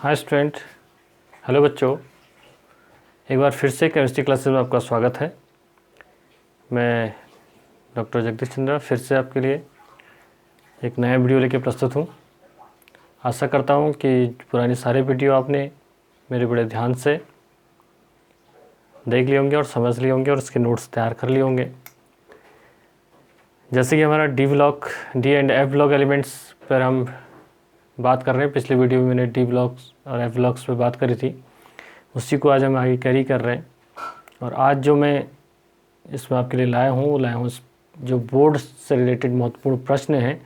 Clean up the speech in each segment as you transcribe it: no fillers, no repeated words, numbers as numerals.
Hi student, hello बच्चों। एक बार फिर से केमिस्ट्री क्लासेस में आपका स्वागत है। मैं डॉक्टर जगदीश चंद्रा फिर से आपके लिए एक नया वीडियो लेके प्रस्तुत हूँ। आशा करता हूँ कि पुरानी सारे वीडियो आपने मेरे बड़े ध्यान से देख लिए होंगे और समझ लिए होंगे और उसके नोट्स तैयार कर लिए होंगे। जैसे कि हमारा D and F block elements पर हम बात कर रहे हैं। पिछले वीडियो में मैंने डी ब्लॉक्स और एफ ब्लॉक्स पे बात करी थी, उसी को आज हम आगे कैरी कर रहे हैं। और आज जो मैं इसमें आपके लिए लाया हूँ जो बोर्ड से रिलेटेड महत्वपूर्ण प्रश्न हैं,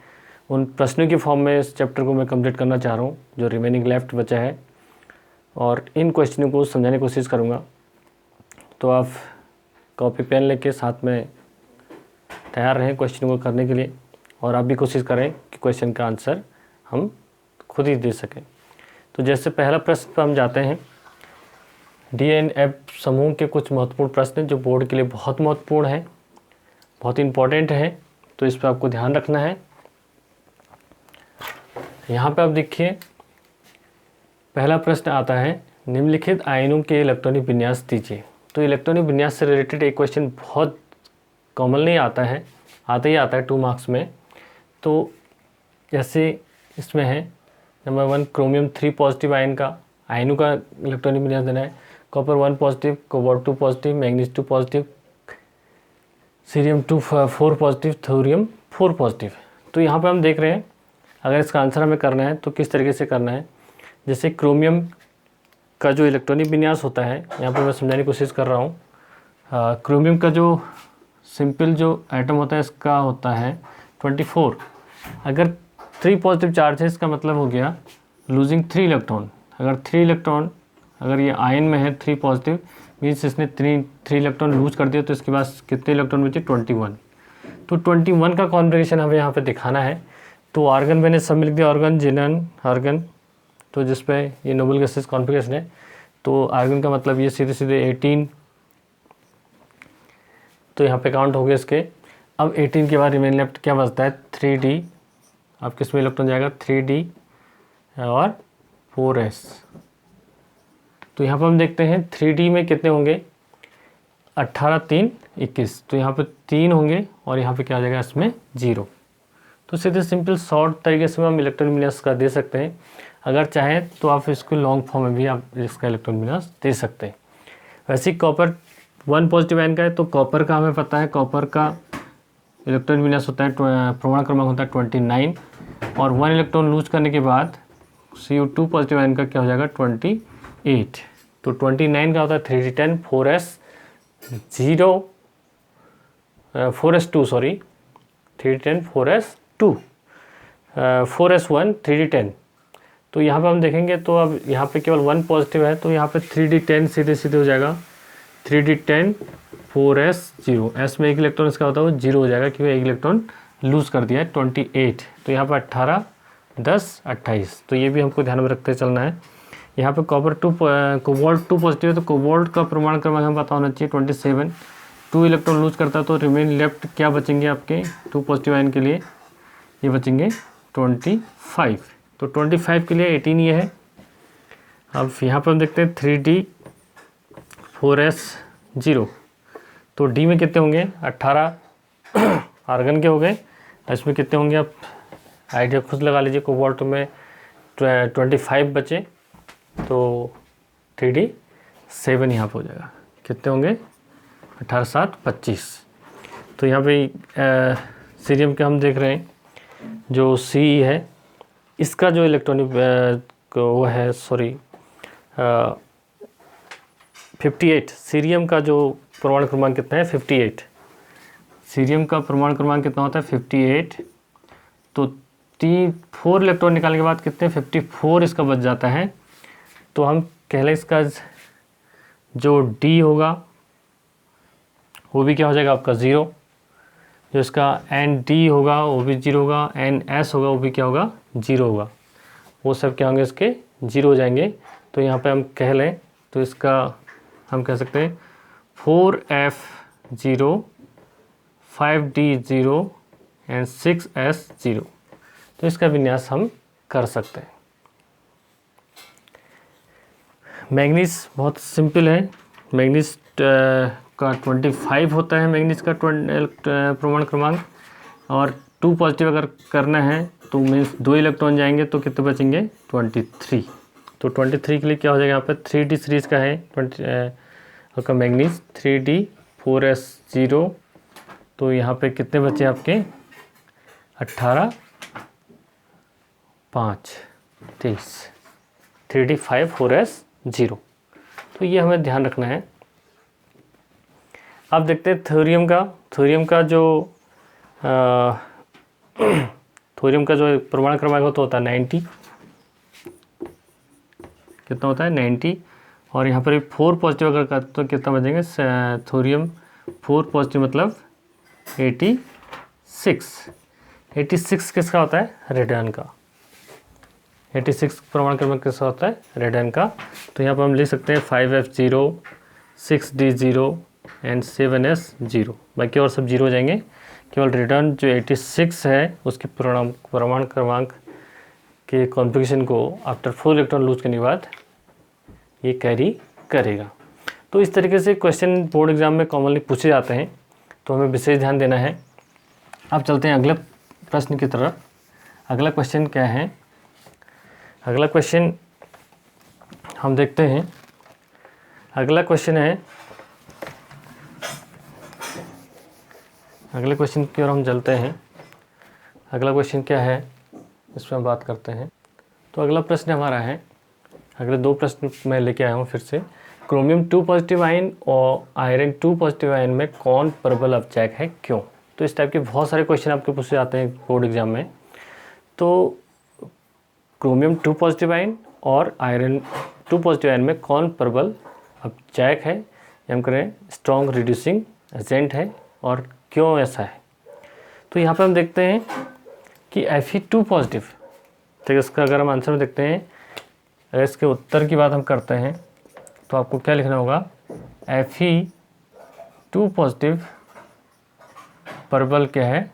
उन प्रश्नों की फॉर्म में इस चैप्टर को मैं कंप्लीट करना चाह रहा हूँ, जो रिमेनिंग लेफ्ट बचा है, और इन क्वेश्चनों को समझाने की कोशिश करूँगा। तो आप कॉपी पेन लेके साथ में तैयार रहें क्वेश्चन को करने के लिए, और आप भी कोशिश करें कि क्वेश्चन का आंसर हम खुद ही दे सकें। तो जैसे पहला प्रश्न पर हम जाते हैं, डी एंड एफ समूह के कुछ महत्वपूर्ण प्रश्न जो बोर्ड के लिए बहुत महत्वपूर्ण हैं, बहुत इंपॉर्टेंट हैं, तो इस पर आपको ध्यान रखना है। यहाँ पे आप देखिए, पहला प्रश्न आता है, निम्नलिखित आयनों के इलेक्ट्रॉनिक विन्यास दीजिए। तो इलेक्ट्रॉनिक विन्यास से रिलेटेड एक क्वेश्चन बहुत कॉमन नहीं आता है, आता ही आता है 2 मार्क्स में। तो जैसे इसमें है नंबर 1, क्रोमियम 3 पॉजिटिव आयनों का इलेक्ट्रॉनिक विन्यास देना है। Copper 1 positive, cobalt 2 positive, manganese 2 positive, cerium 4 positive, thorium 4 positive. तो यहाँ पे हम देख रहे हैं, अगर इसका आंसर हमें करना है तो किस तरीके से करना है। जैसे क्रोमियम का जो इलेक्ट्रॉनिक विन्यास होता है, यहाँ पर मैं समझाने की कोशिश कर रहा हूँ। क्रोमियम का जो सिंपल जो एटम होता है, इसका होता है 24। अगर 3 पॉजिटिव चार्ज है, इसका मतलब हो गया लूजिंग 3 इलेक्ट्रॉन। अगर 3 इलेक्ट्रॉन, अगर ये आयन में है 3 पॉजिटिव, मीन्स इसने 3 इलेक्ट्रॉन लूज कर दिया, तो इसके पास कितने इलेक्ट्रॉन बचे? 21। तो 21 का कॉन्फ़िगरेशन हमें यहाँ पे दिखाना है। तो आर्गन मैंने सब लिख दिया, ऑर्गन, जिनन, आर्गन, तो जिस पे ये नोबल गैसेस कॉन्फ़िगरेशन है। तो आर्गन का मतलब ये सीधे सीधे 18, तो यहाँ पे काउंट हो गए इसके। अब 18 के बाद रिमेन लेफ्ट क्या बचता है? 3D। अब किस में इलेक्ट्रॉन जाएगा? 3D और 4s। तो यहाँ पर हम देखते हैं 3D में कितने होंगे? 18, 3, 21। तो यहाँ पे 3 होंगे और यहाँ पे क्या आ जाएगा? इसमें 0। तो सीधे सिंपल शॉर्ट तरीके से हम इलेक्ट्रॉन विन्यास का दे सकते हैं। अगर चाहें तो आप इसको लॉन्ग फॉर्म में भी आप इसका इलेक्ट्रॉन विन्यास दे सकते हैं। वैसे कॉपर 1 पॉजिटिव आयन का है, तो कॉपर का हमें पता है, कॉपर का इलेक्ट्रॉन विन्यास होता है, प्रमाण क्रमांक होता है 29, और 1 इलेक्ट्रॉन लूज करने के बाद CO2 पॉजिटिव आयन का क्या हो जाएगा? 28। तो 29 का होता है 3D10, 4s2, sorry 3D10, 4s2, 4s1, 3D10। तो यहाँ पे हम देखेंगे, तो अब यहाँ पे केवल 1 पॉजिटिव है, तो यहाँ पे 3D10 सीधे सीधे हो जाएगा 3D10, 4s0। s में 1 इलेक्ट्रॉन इसका होता है, वो 0 हो जाएगा, क्योंकि 1 इलेक्ट्रॉन लूज कर दिया है 28। तो यहाँ पर 18, 10, 28। तो ये भी हमको ध्यान में रखते चलना है। यहाँ पे कोबाल्ट 2 पॉजिटिव है, तो कोबाल्ट का प्रमाण क्रमांक हमें पता होना चाहिए 27। 2 इलेक्ट्रॉन लूज करता है, तो रिमेन लेफ्ट क्या बचेंगे आपके 2 पॉजिटिव आयन के लिए? ये बचेंगे 25। तो 25 के लिए 18 ये है। अब यहाँ पर हम देखते हैं 3D, 4s0। तो D में कितने होंगे? 18 आर्गन के हो गए। इसमें कितने होंगे? आप आइडिया खुद लगा लीजिए। कोबाल्ट में 25 बचे, तो 3D7 यहाँ पर हो जाएगा। कितने होंगे? 18, 7, 25। तो यहाँ पे सीरियम के हम देख रहे हैं, जो C है, इसका जो इलेक्ट्रॉनिक वो है, सॉरी 58। सीरियम का जो प्रमाण क्रमांक कितना है? 58। सीरियम का प्रमाण क्रमांक कितना होता है? 58। तो 4 इलेक्ट्रॉन निकालने के बाद कितने? 54 इसका बच जाता है। तो हम कह लें इसका जो D होगा वो भी क्या हो जाएगा आपका? 0। जो इसका ND होगा वो भी 0 होगा, NS होगा वो भी क्या होगा? 0 होगा। वो सब क्या होंगे? इसके 0 हो जाएंगे। तो यहाँ पे हम कह लें, तो इसका हम कह सकते हैं 4f0, 5d0 एंड 6s0। तो इसका विन्यास हम कर सकते हैं। मैग्नीज बहुत सिंपल है। मैग्नीज का 25 होता है मैग्नीज का परमाणु क्रमांक, और 2 पॉजिटिव अगर करना है तो मीन्स 2 इलेक्ट्रॉन जाएंगे तो कितने बचेंगे 23। तो 23 के लिए क्या हो जाएगा यहाँ पर 3D सीरीज़ का है 20 आपका मैग्नीज 3D4S0। तो यहाँ पे कितने बचे आपके 18 5 23 3D5 4S0। तो ये हमें ध्यान रखना है। अब देखते हैं थोरियम का जो थोरियम का जो परमाणु क्रमांक होता है 90। कितना होता है 90, और यहाँ पर 4 पॉजिटिव अगर करते तो कितना बचेंगे थोरियम 4 पॉजिटिव मतलब 86 किसका होता है रेडियन का। 86 परमाणु क्रमांक किसका होता है रेडियन का। तो यहाँ पर हम लिख सकते हैं 5F0 6D0 एंड 7S0। बाकी और सब 0 हो जाएंगे, केवल रेडियन जो 86 है उसके परमाणु क्रमांक के कॉन्फ़िगरेशन को आफ्टर 4 इलेक्ट्रॉन लूज करने के बाद ये कैरी करेगा। तो इस तरीके से क्वेश्चन बोर्ड एग्जाम में कॉमनली पूछे जाते हैं, तो हमें विशेष ध्यान देना है। अब चलते हैं अगले प्रश्न की तरफ। अगला क्वेश्चन क्या है, अगला क्वेश्चन हम देखते हैं। अगला क्वेश्चन है, अगले क्वेश्चन की ओर हम चलते हैं। अगला क्वेश्चन क्या है इस पर हम बात करते हैं। तो अगला प्रश्न हमारा है, अगले 2 प्रश्न मैं लेके आया हूँ फिर से। क्रोमियम 2 पॉजिटिव आयन और आयरन 2 पॉजिटिव आयन में कौन प्रबल अपचयक है क्यों। तो इस टाइप के बहुत सारे क्वेश्चन आपके पूछे जाते हैं बोर्ड एग्जाम में। तो क्रोमियम 2 पॉजिटिव आयन और आयरन 2 पॉजिटिव आयन में कौन प्रबल अपचयक है, या हम करें स्ट्रॉन्ग रिड्यूसिंग एजेंट है, और क्यों ऐसा है। तो यहाँ पर हम देखते हैं कि Fe2 पॉजिटिव, तो इसका अगर हम आंसर में देखते हैं, अगर इसके उत्तर की बात हम करते हैं तो आपको क्या लिखना होगा Fe2 पॉजिटिव प्रबल क्या है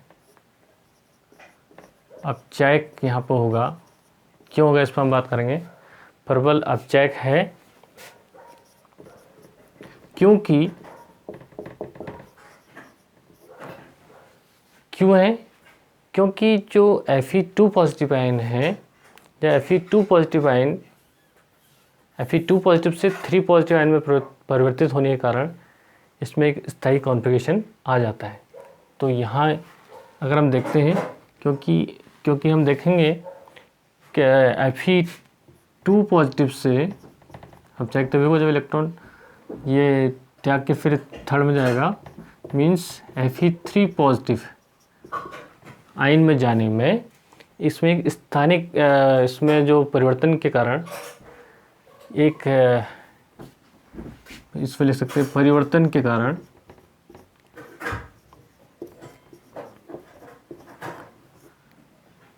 अपचयक यहाँ पर होगा। क्यों होगा इस पर हम बात करेंगे। प्रबल अपचयक है क्योंकि क्यों है, क्योंकि जो Fe2 पॉजिटिव आयन है या Fe2 positive ion Fe2 positive से 3 पॉजिटिव आयन में परिवर्तित होने के कारण इसमें एक स्थायी कॉन्फ़िगरेशन आ जाता है। तो यहाँ अगर हम देखते हैं, क्योंकि हम देखेंगे कि Fe2 पॉजिटिव से अब चेक तभी होगा जब इलेक्ट्रॉन ये त्याग के फिर थर्ड में जाएगा, मीन्स Fe3 पॉजिटिव आयन में जाने में इसमें एक स्थानिक इसमें जो परिवर्तन के कारण एक इसमें लिख सकते हैं परिवर्तन के कारण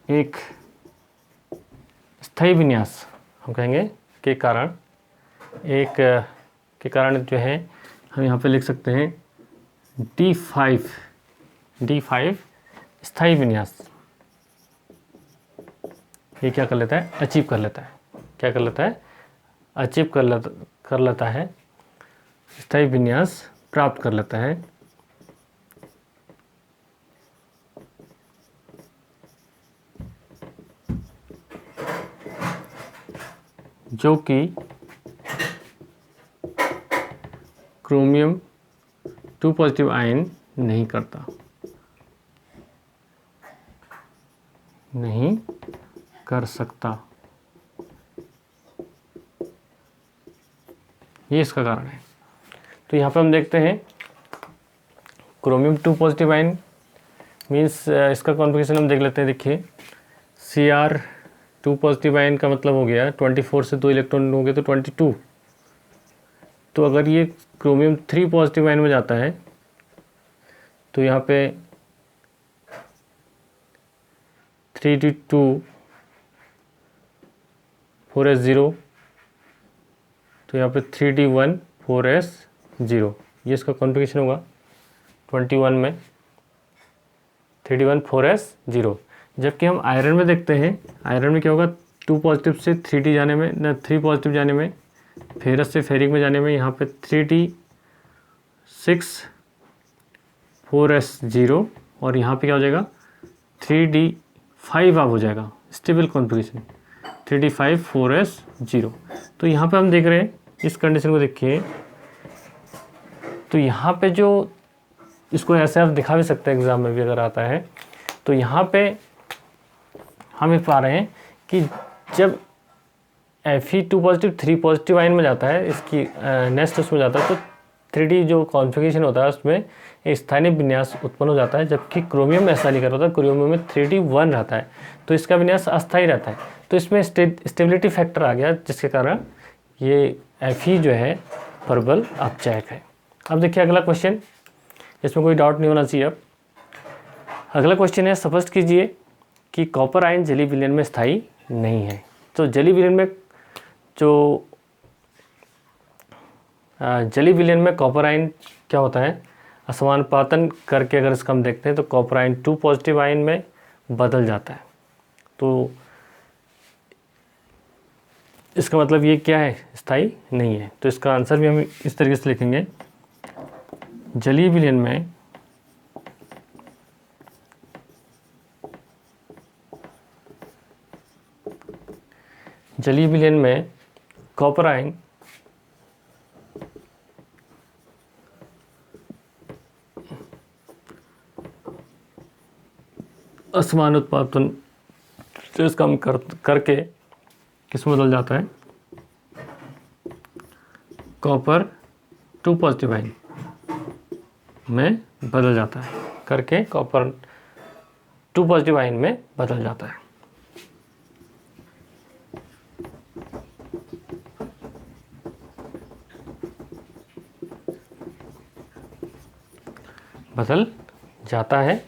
एक स्थायी विन्यास हम कहेंगे के कारण जो है हम यहाँ पे लिख सकते हैं D5 स्थायी विन्यास। ये क्या कर लेता है अचीव कर लेता है, क्या कर लेता है अचीव कर लेता है, स्थायी विन्यास प्राप्त कर लेता है। जो कि क्रोमियम 2 पॉजिटिव आयन नहीं करता, नहीं कर सकता। ये इसका कारण है। तो यहाँ पे हम देखते हैं क्रोमियम 2 पॉजिटिव आयन मीन्स इसका कॉन्फ़िगरेशन हम देख लेते हैं। देखिए Cr2 पॉजिटिव आयन का मतलब हो गया 24 से 2 इलेक्ट्रॉन हो गए तो 22। तो अगर ये क्रोमियम 3 पॉजिटिव आयन में जाता है तो यहाँ पे 3D2 4S0, तो यहाँ पे 3D1 4S0, ये इसका कॉन्फ़िगरेशन होगा 21 में 3D1 4S0। जबकि हम आयरन में देखते हैं, आयरन में क्या होगा 2 पॉजिटिव से 3D जाने में न 3 पॉजिटिव जाने में फेरस से फेरिक में जाने में यहाँ पे 3d6 4s0 और यहाँ पे क्या हो जाएगा 3d5 अब हो जाएगा स्टेबल कॉन्फ़िगरेशन 3d5 4s0। तो यहाँ पे हम देख रहे हैं इस कंडीशन को देखिए, तो यहाँ पे जो इसको ऐसे आप दिखा भी सकते हैं एग्ज़ाम में भी अगर आता है, तो यहाँ पे हम पा रहे हैं कि जब Fe2 पॉजिटिव 3 पॉजिटिव आयन में जाता है, इसकी नेक्स्ट उसमें जाता है, तो 3D जो कॉन्फ़िगरेशन होता है उसमें एक स्थानीय विन्यास उत्पन्न हो जाता है, जबकि क्रोमियम में ऐसा नहीं कर होता, क्रोमियम में 3D1 रहता है, तो इसका विन्यास अस्थायी रहता है। तो इसमें स्टेबिलिटी फैक्टर आ गया, जिसके कारण ये Fe जो है प्रबल अपचायक है। अब देखिए अगला क्वेश्चन, इसमें कोई डाउट नहीं होना चाहिए। अब अगला क्वेश्चन है, स्पष्ट कीजिए कि कॉपर आयन जलीय विलयन में स्थायी नहीं है। तो जलीय विलयन में जलीय विलयन में कॉपर आयन क्या होता है, असमानुपातन करके अगर इसका हम देखते हैं तो कॉपर आयन 2 पॉजिटिव आयन में बदल जाता है। तो इसका मतलब ये क्या है, स्थायी नहीं है। तो इसका आंसर भी हम इस तरीके से लिखेंगे, जलीय विलयन में कॉपर आयन असमानुपातन से इसका हम करके किस में बदल जाता है, कॉपर 2 पॉजिटिव आयन में बदल जाता है, करके कॉपर 2 पॉजिटिव आयन में बदल जाता है। बदल जाता है,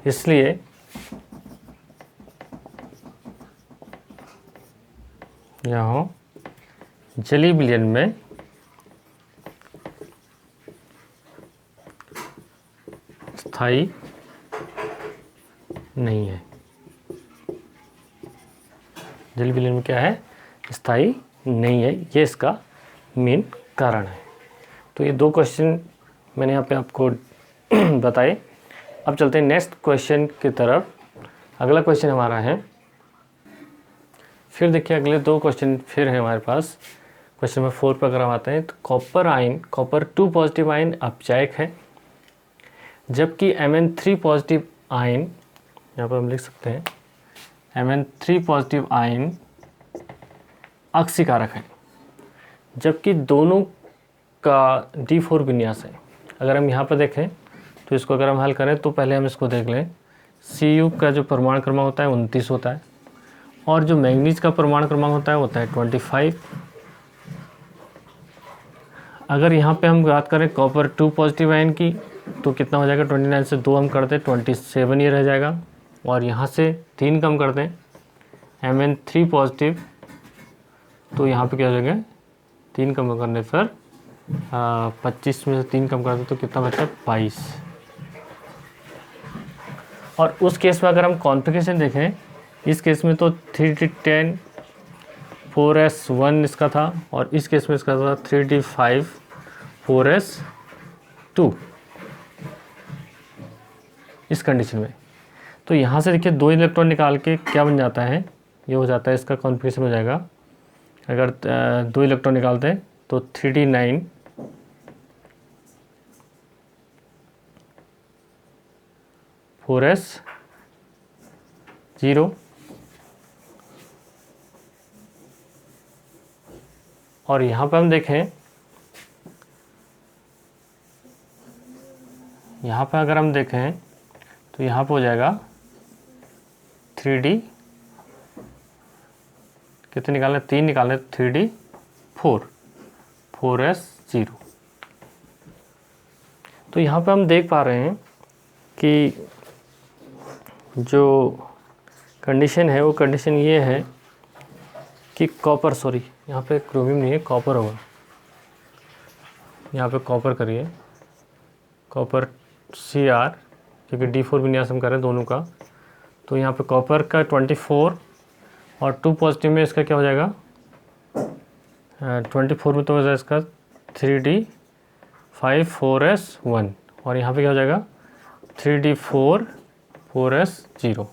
इसलिए यहाँ जलीय विलयन में स्थायी नहीं है। जलीय विलयन में क्या है, स्थायी नहीं है, ये इसका मेन कारण है। तो ये 2 क्वेश्चन मैंने यहाँ पे आपको बताए। अब चलते हैं नेक्स्ट क्वेश्चन की तरफ। अगला क्वेश्चन हमारा है, फिर देखिए अगले 2 क्वेश्चन फिर हैं हमारे पास। क्वेश्चन नंबर 4 पर अगर हम आते हैं तो कॉपर 2 पॉजिटिव आयन अपचायक है, जबकि Mn3 पॉजिटिव आयन, यहाँ पर हम लिख सकते हैं Mn3 पॉजिटिव आयन अक्सीकारक है, जबकि दोनों का D4 विन्यास है। अगर हम यहाँ पर देखें तो इसको अगर हम हल करें तो पहले हम इसको देख लें, Cu का जो परमाणु क्रमांक होता है 29 होता है, और जो मैंगनीज का परमाणु क्रमांक होता है 25। अगर यहाँ पे हम बात करें कॉपर 2 पॉजिटिव आयन की, तो कितना हो जाएगा, 29 से 2 हम करते हैं 27 ये रह जाएगा, और यहाँ से 3 कम करते हैं Mn3 पॉजिटिव, तो यहाँ पे क्या हो जाएगा, 3 कम करने पर 25 में से 3 कम करते तो कितना बचा, 22। और उस केस में अगर हम कॉन्फ़िगरेशन देखें, इस केस में तो 3d10 4s1 इसका था, और इस केस में इसका था 3d5 4s2 इस कंडीशन में। तो यहाँ से देखिए 2 इलेक्ट्रॉन निकाल के क्या बन जाता है, ये हो जाता है, इसका कॉन्फ़िगरेशन हो जाएगा, अगर 2 इलेक्ट्रॉन निकालते हैं तो 3d9 4s0, और यहाँ पर हम देखें, यहाँ पर अगर हम देखें तो यहाँ पर हो जाएगा 3d कितने निकालने, 3 निकालने, 3d4 4s0। तो यहाँ पे हम देख पा रहे हैं कि जो कंडीशन है वो कंडीशन ये है कि कॉपर, सॉरी यहाँ पे क्रोमियम नहीं है, कॉपर होगा, यहाँ पे कॉपर करिए, कॉपर Cr, क्योंकि D4 विन्यास हम करें दोनों का, तो यहाँ पे कॉपर का 24 और 2 पॉजिटिव में इसका क्या हो जाएगा 24 में तो हो जाएगा इसका 3D5 4S1 और यहाँ पे क्या हो जाएगा 3D4 4S0।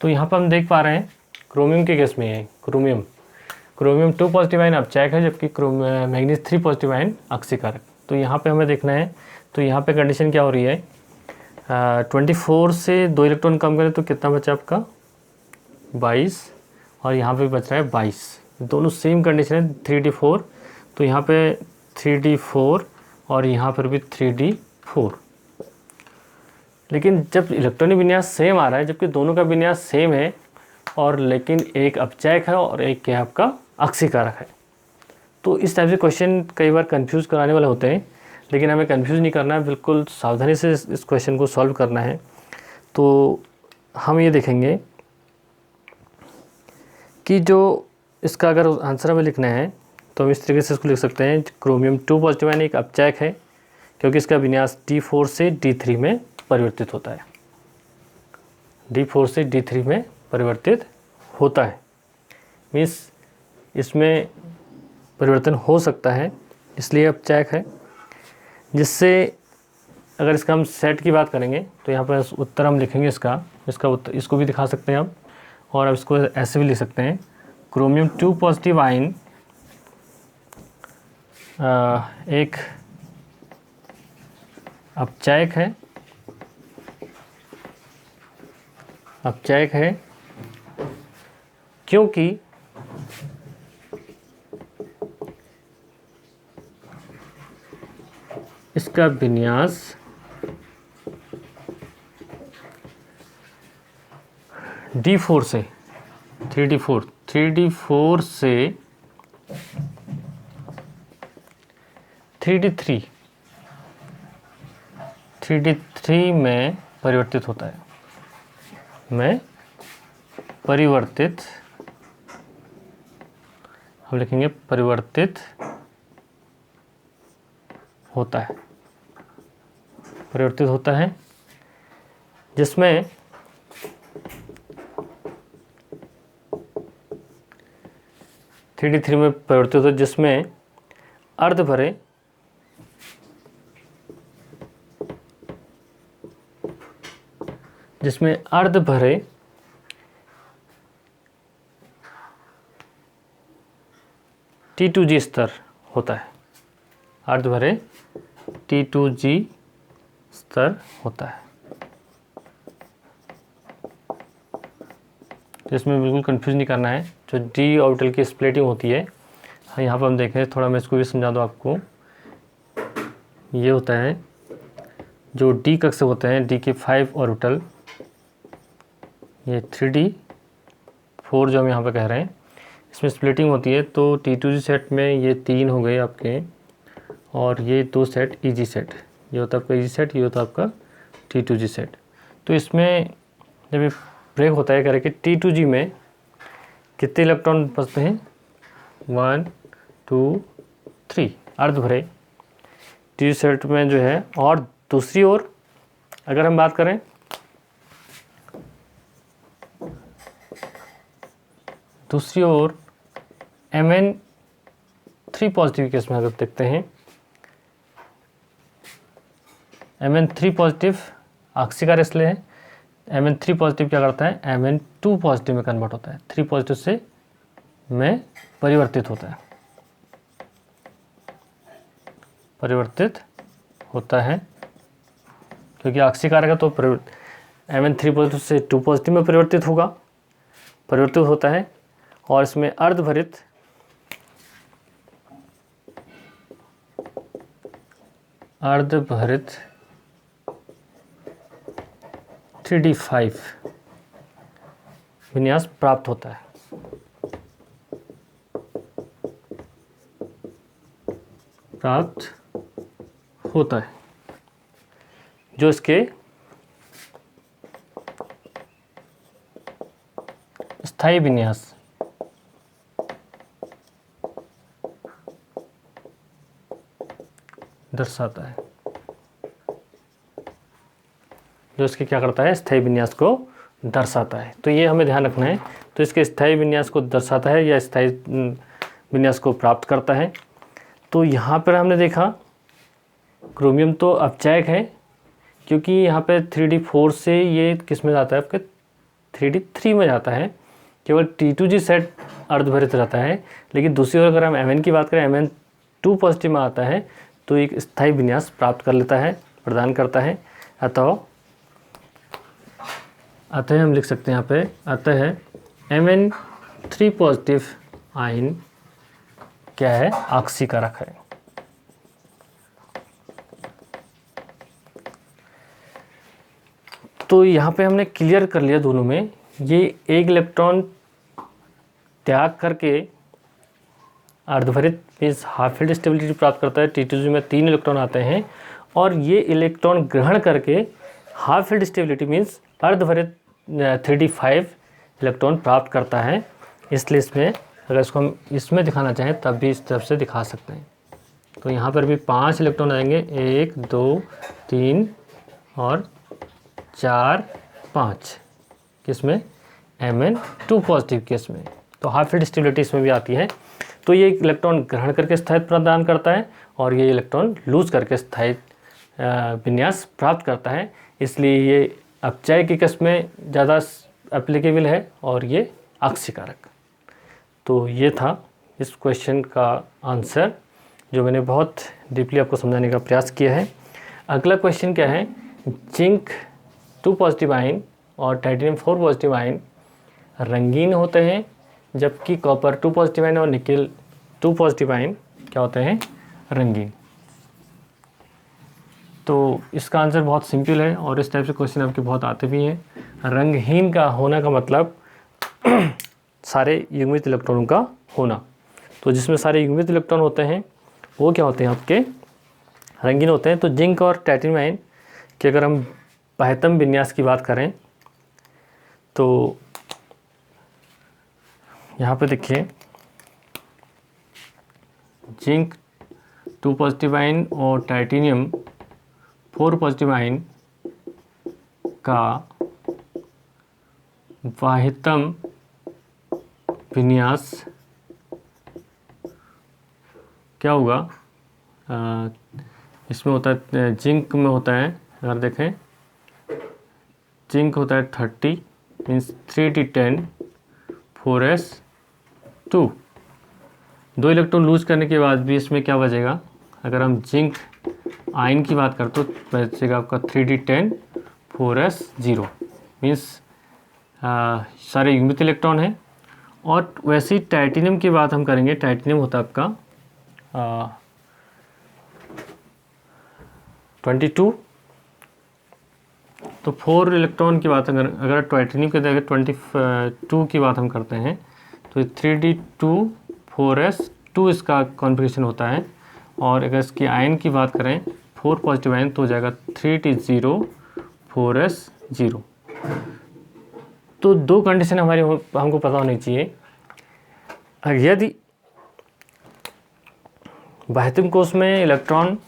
तो यहाँ पर हम देख पा रहे हैं क्रोमियम के केस में है क्रोमियम 2 पॉजिटिव आयन अपचायक है, जबकि मैग्नीज 3 पॉजिटिव आयन ऑक्सीकारक। तो यहाँ पे हमें देखना है, तो यहाँ पे कंडीशन क्या हो रही है 24 से 2 इलेक्ट्रॉन कम करें तो कितना बचा आपका 22 और यहाँ पे बच रहा है 22, दोनों सेम कंडीशन है 3D4। तो यहाँ पे 3D4 और यहाँ पर भी 3D4, लेकिन जब इलेक्ट्रॉनिक विन्यास सेम आ रहा है, जबकि दोनों का विन्यास सेम है और लेकिन एक अपचायक है और एक क्या आपका ऑक्सीकारक है। तो इस टाइप से क्वेश्चन कई बार कंफ्यूज कराने वाले होते हैं, लेकिन हमें कंफ्यूज नहीं करना है, बिल्कुल सावधानी से इस क्वेश्चन को सॉल्व करना है। तो हम ये देखेंगे कि जो इसका अगर आंसर हमें लिखना है तो हम इस तरीके से इसको लिख सकते हैं, क्रोमियम 2 पॉजिटिव आयन एक अपचायक है क्योंकि इसका विन्यास D4 से D3 में परिवर्तित होता है, D4 से D3 में परिवर्तित होता है, मीन्स इसमें परिवर्तन हो सकता है, इसलिए अपचायक है। जिससे अगर इसका हम सेट की बात करेंगे तो यहाँ पर उत्तर हम लिखेंगे इसका उत्तर, इसको भी दिखा सकते हैं हम, और अब इसको ऐसे भी लिख सकते हैं क्रोमियम 2 पॉजिटिव आयन एक अपचायक है क्योंकि इसका विन्यास D4 से 3D4 से 3D3 में परिवर्तित होता है, हम लिखेंगे परिवर्तित होता है, जिसमें थ्री में परिवर्तित होता है, जिसमें अर्ध भरे T2G स्तर होता है, अर्ध भरे T2G स्तर होता है। तो इसमें बिल्कुल कंफ्यूज नहीं करना है, जो D ऑर्बिटल की स्प्लिटिंग होती है, यहाँ पर हम देखें, थोड़ा मैं इसको भी समझा दूँ आपको। ये होता है जो D कक्ष होते हैं, D के 5 ऑर्बिटल, ये 3D4 जो हम यहाँ पे कह रहे हैं, इसमें स्प्लिटिंग होती है। तो T2G सेट में ये 3 हो गए आपके, और ये 2 सेट EG सेट, ये होता है आपका EG सेट, ये होता है आपका T2G सेट। तो इसमें जब ये ब्रेक होता है करके T2G में कितने इलेक्ट्रॉन बचते हैं 1 2 3 अर्ध भरे T2G सेट में जो है। और दूसरी ओर अगर हम बात करें Mn3 पॉजिटिव केस में अगर देखते हैं, Mn3 पॉजिटिव ऑक्सीकारक इसलिए है, Mn3 पॉजिटिव क्या करता है Mn2 पॉजिटिव में कन्वर्ट होता है, 3 पॉजिटिव से में परिवर्तित होता है क्योंकि ऑक्सीकारक है। तो Mn3 पॉजिटिव से 2 पॉजिटिव में परिवर्तित होता है, और इसमें अर्धभरित अर्धभरित 3D5 विन्यास प्राप्त होता है। जो इसके स्थायी विन्यास दर्शाता है, जो इसके क्या करता है स्थायी विन्यास को दर्शाता है। तो ये हमें ध्यान रखना है। तो इसके स्थायी विन्यास को दर्शाता है या स्थायी विन्यास को प्राप्त करता है। तो यहाँ पर हमने देखा क्रोमियम तो अपचायक है, क्योंकि यहाँ पे 3d4 से ये किस में जाता है, आपके 3d3 में जाता है। केवल T2G सेट अर्धभरित रहता है। लेकिन दूसरी ओर अगर हम Mn की बात करें, Mn2 पॉजिटिव में आता है तो एक स्थायी विन्यास प्राप्त कर लेता है, प्रदान करता है। अतः हम लिख सकते हैं यहाँ पे, अतः Mn3 पॉजिटिव आयन क्या है, ऑक्सीकारक है। तो यहाँ पे हमने क्लियर कर लिया दोनों में, ये एक इलेक्ट्रॉन त्याग करके अर्धभरित मीन्स हाफ फील्ड स्टेबिलिटी प्राप्त करता है। T2G में 3 इलेक्ट्रॉन आते हैं, और ये इलेक्ट्रॉन ग्रहण करके हाफ फील्ड स्टेबिलिटी मीन्स अर्धभरित 3d5 इलेक्ट्रॉन प्राप्त करता है। इसलिए इसमें अगर इसको हम इसमें दिखाना चाहें तब भी इस तरफ से दिखा सकते हैं। तो यहाँ पर भी 5 इलेक्ट्रॉन आएंगे, 1 2 3 और 4 5 किसमें, Mn2 पॉजिटिव केस में। तो हाफ फील्ड स्टेबिलिटी इसमें भी आती है। तो ये इलेक्ट्रॉन ग्रहण करके स्थायित्व प्रदान करता है, और ये इलेक्ट्रॉन लूज करके स्थायी विन्यास प्राप्त करता है। इसलिए ये अपचय के केस में ज़्यादा एप्लीकेबल है, और ये ऑक्सीकारक। तो ये था इस क्वेश्चन का आंसर, जो मैंने बहुत डीपली आपको समझाने का प्रयास किया है। अगला क्वेश्चन क्या है, जिंक 2 पॉजिटिव आयन और टाइटेनियम 4 पॉजिटिव आयन रंगीन होते हैं, जबकि कॉपर 2 पॉजिटिव आयन और निकेल 2 पॉजिटिव आयन क्या होते हैं, रंगीन। तो इसका आंसर बहुत सिंपल है, और इस टाइप से क्वेश्चन आपके बहुत आते भी हैं। रंगहीन का होना का मतलब सारे युग्मित इलेक्ट्रॉनों का होना। तो जिसमें सारे युग्मित इलेक्ट्रॉन होते हैं वो क्या होते हैं, आपके रंगीन होते हैं। तो जिंक और टाइटेनियम आयन की अगर हम बाह्यतम विन्यास की बात करें, तो यहाँ पे देखिए, जिंक 2 पॉजिटिव आयन और टाइटेनियम 4 पॉजिटिव आयन का बाह्यतम विन्यास क्या होगा, इसमें होता है, जिंक में होता है, अगर देखें जिंक होता है 30 means 3d10 4s2। 2 electron lose करने के बाद भी इसमें क्या बचेगा, अगर हम जिंक आयन की बात करते तो बचेगा आपका 3d10 4s0 मीन्स सारे युग्मित इलेक्ट्रॉन हैं। और वैसे ही टाइटेनियम की बात हम करेंगे, टाइटेनियम होता है आपका 22। तो 4 इलेक्ट्रॉन की बात अगर टाइटेनियम के जगह 22 की बात हम करते हैं, तो 3d2 4s2 इसका कॉन्फ़िगरेशन होता है। और अगर इसकी आयन की बात करें 4 पॉजिटिव आयन, तो हो जाएगा 3d0 4s0। तो 2 कंडीशन हमारी हमको पता होनी चाहिए। यदि बाह्यतम कोश में इलेक्ट्रॉन,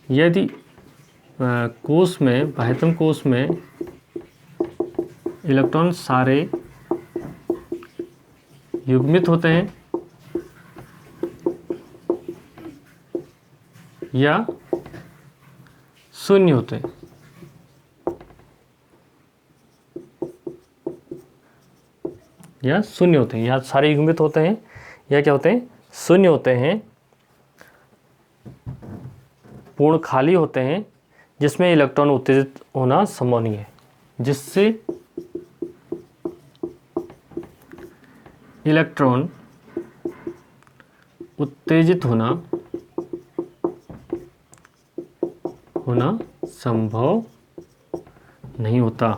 यदि कोश में बाह्यतम कोश में इलेक्ट्रॉन सारे युग्मित होते हैं या शून्य होते हैं, या सारे युग्मित होते हैं या क्या होते हैं, शून्य होते हैं, पूर्ण खाली होते हैं, जिसमें इलेक्ट्रॉन उत्तेजित होना संभव नहीं है, जिससे इलेक्ट्रॉन उत्तेजित होना संभव नहीं होता।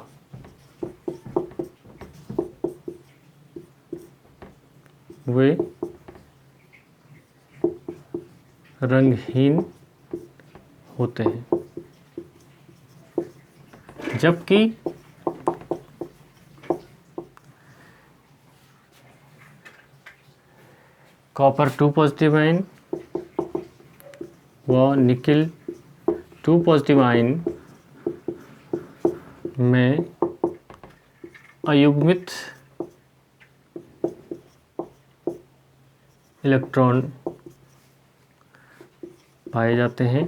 वे रंगहीन होते हैं, जबकि कॉपर 2 पॉजिटिव आयन व निकेल 2 पॉजिटिव आयन में अयुग्मित इलेक्ट्रॉन पाए जाते हैं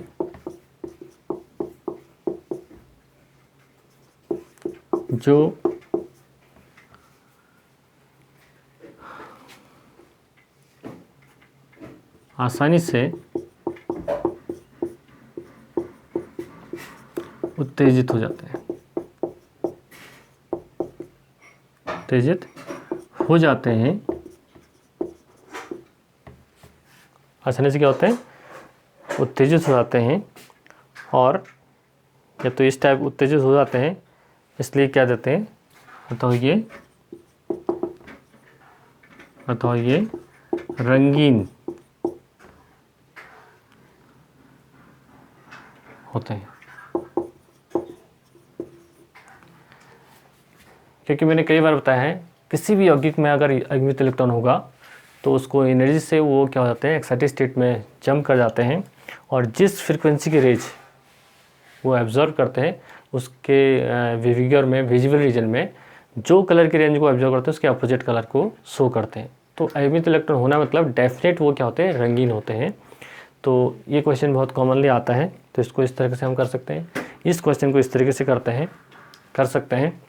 जो आसानी से उत्तेजित हो जाते हैं, उत्तेजित हो जाते हैं। आसानी से क्या होते हैं, उत्तेजित हो जाते हैं। और या तो इस टाइप उत्तेजित हो जाते हैं, इसलिए क्या देते हैं, अथवा ये रंगीन होते हैं। क्योंकि मैंने कई बार बताया है, किसी भी यौगिक में अगर अगमित इलेक्ट्रॉन होगा तो उसको एनर्जी से वो क्या हो जाते हैं, एक्साइटेड स्टेट में जंप कर जाते हैं, और जिस फ्रीक्वेंसी की रेंज वो एब्जॉर्व करते हैं उसके विजिबल रीजन में जो कलर की रेंज को एब्जॉर्व करते हैं उसके अपोजिट कलर को शो करते हैं। तो अगमित इलेक्ट्रॉन होना मतलब डेफिनेट वो क्या होते हैं, रंगीन होते हैं। तो ये क्वेश्चन बहुत कॉमनली आता है, तो इसको इस तरीके से हम कर सकते हैं, इस क्वेश्चन को इस तरीके से कर सकते हैं।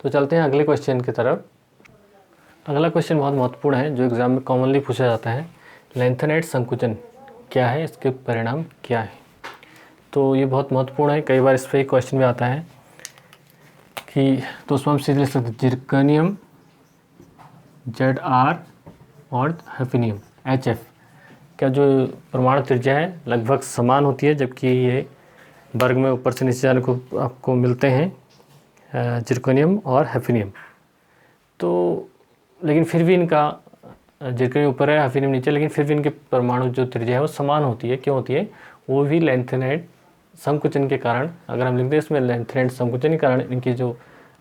तो चलते हैं अगले क्वेश्चन की तरफ। अगला क्वेश्चन बहुत महत्वपूर्ण है, जो एग्ज़ाम में कॉमनली पूछा जाता है। लैंथेनाइट संकुचन क्या है, इसके परिणाम क्या है। तो ये बहुत महत्वपूर्ण है, कई बार इस पर क्वेश्चन भी आता है कि तो उसमें हम सीधे लिख सकते हैं जिरकोनियम ZR और हैफनियम HF का जो परमाणु त्रिज्या है लगभग समान होती है, जबकि ये वर्ग में ऊपर से नीचे जाने को आपको मिलते हैं जिरकोनियम और हैफनियम। तो लेकिन फिर भी इनका जिरकोनियम ऊपर है, हैफनियम नीचे, लेकिन फिर भी इनके परमाणु जो त्रिज्या है वो समान होती है। क्यों होती है, वो भी लैंथेनाइट संकुचन के कारण। अगर हम लिख दें इसमें लैंथेनाइट संकुचन के कारण इनकी जो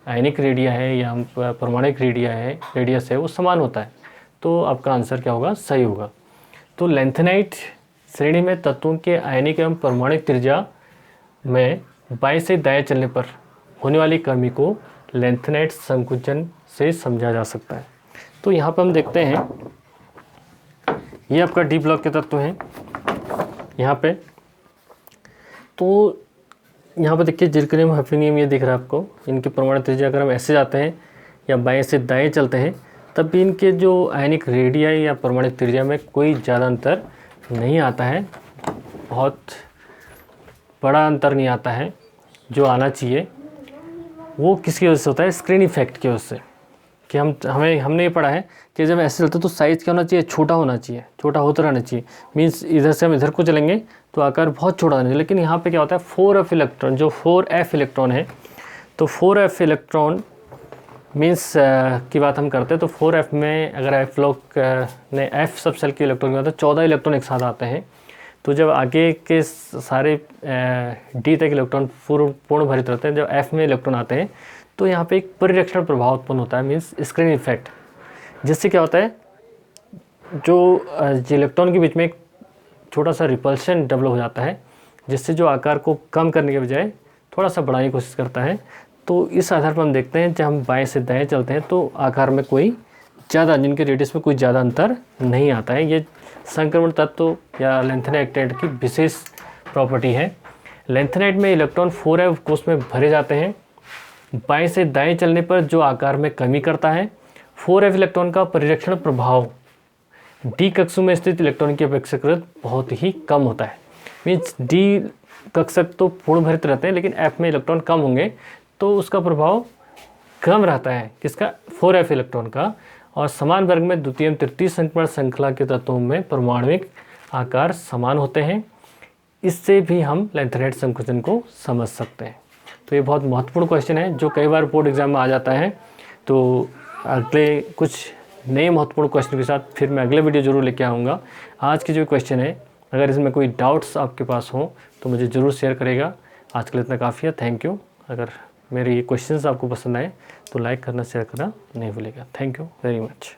आयनिक रेडिया है या परमाणुक रेडियस है वो समान होता है। तो आपका आंसर क्या होगा, सही होगा। तो लैंथेनाइट श्रेणी में तत्वों के आयनिक एवं परमाणुक त्रिज्या में बाएं से दाएं चलने पर होने वाली कमी को लैंथेनाइट संकुचन से समझा जा सकता है। तो यहाँ पर हम देखते हैं, ये आपका डी ब्लॉक के तत्व हैं यहाँ पे। तो यहाँ पे देखिए जिरकोनियम हैफनियम, ये दिख रहा है आपको। इनके परमाणु त्रिज्या अगर हम ऐसे जाते हैं या बाएं से दाएं चलते हैं तब भी इनके जो आयनिक रेडिया या परमाणु त्रिज्या में कोई ज़्यादा अंतर नहीं आता है, बहुत बड़ा अंतर नहीं आता है। जो आना चाहिए वो किसकी वजह से होता है, स्क्रीन इफेक्ट की वजह से। कि हमने ये पढ़ा है कि जब ऐसे चलते तो साइज़ क्या होना चाहिए, छोटा होना चाहिए, छोटा होता रहना चाहिए। मीन्स इधर से हम इधर को चलेंगे तो आकार बहुत छोटा होना चाहिए। लेकिन यहाँ पे क्या होता है, 4f इलेक्ट्रॉन, जो 4f इलेक्ट्रॉन है, तो 4f इलेक्ट्रॉन मीन्स की बात हम करते हैं तो 4f में अगर f लोग ने f सब सेल के इलेक्ट्रॉन की बात है, 14 इलेक्ट्रॉन एक साथ आते हैं। तो जब आगे के सारे d तक इलेक्ट्रॉन पूर्ण भरित रहते हैं, जब f में इलेक्ट्रॉन आते हैं तो यहाँ पे एक परिरक्षण प्रभाव उत्पन्न होता है, मीन्स स्क्रीन इफेक्ट। जिससे क्या होता है, जो इलेक्ट्रॉन के बीच में एक छोटा सा रिपल्शन डेवलप हो जाता है, जिससे जो आकार को कम करने के बजाय थोड़ा सा बढ़ाने की कोशिश करता है। तो इस आधार पर हम देखते हैं जब हम बाएं से दाएं चलते हैं तो आकार में कोई ज़्यादा, जिनके रेडियस में कोई ज़्यादा अंतर नहीं आता है। ये संक्रमण तत्व या लैंथेनाइट की विशेष प्रॉपर्टी है। लैंथेनाइट में इलेक्ट्रॉन 4f कोष में भरे जाते हैं। बाएं से दाएं चलने पर जो आकार में कमी करता है, 4f इलेक्ट्रॉन का परिरक्षण प्रभाव डी कक्षों में स्थित इलेक्ट्रॉन की अपेक्षाकृत बहुत ही कम होता है। मीन्स डी कक्षक तो पूर्ण भरित रहते हैं, लेकिन f में इलेक्ट्रॉन कम होंगे तो उसका प्रभाव कम रहता है, किसका, 4f इलेक्ट्रॉन का। और समान वर्ग में द्वितीय तृतीय संक्रमण श्रृंखला के तत्वों में परमाणुक आकार समान होते हैं। इससे भी हम लैंथेनाइट संकुचन को समझ सकते हैं। तो ये बहुत महत्वपूर्ण क्वेश्चन है जो कई बार बोर्ड एग्जाम में आ जाता है। तो अगले कुछ नए महत्वपूर्ण क्वेश्चन के साथ फिर मैं अगले वीडियो जरूर लेके आऊँगा। आज की जो क्वेश्चन है, अगर इसमें कोई डाउट्स आपके पास हो तो मुझे ज़रूर शेयर करेगा। आज के लिए इतना काफ़ी है, थैंक यू। अगर मेरे ये क्वेश्चंस आपको पसंद आए तो लाइक करना, शेयर करना नहीं भूलिएगा। Thank you very much.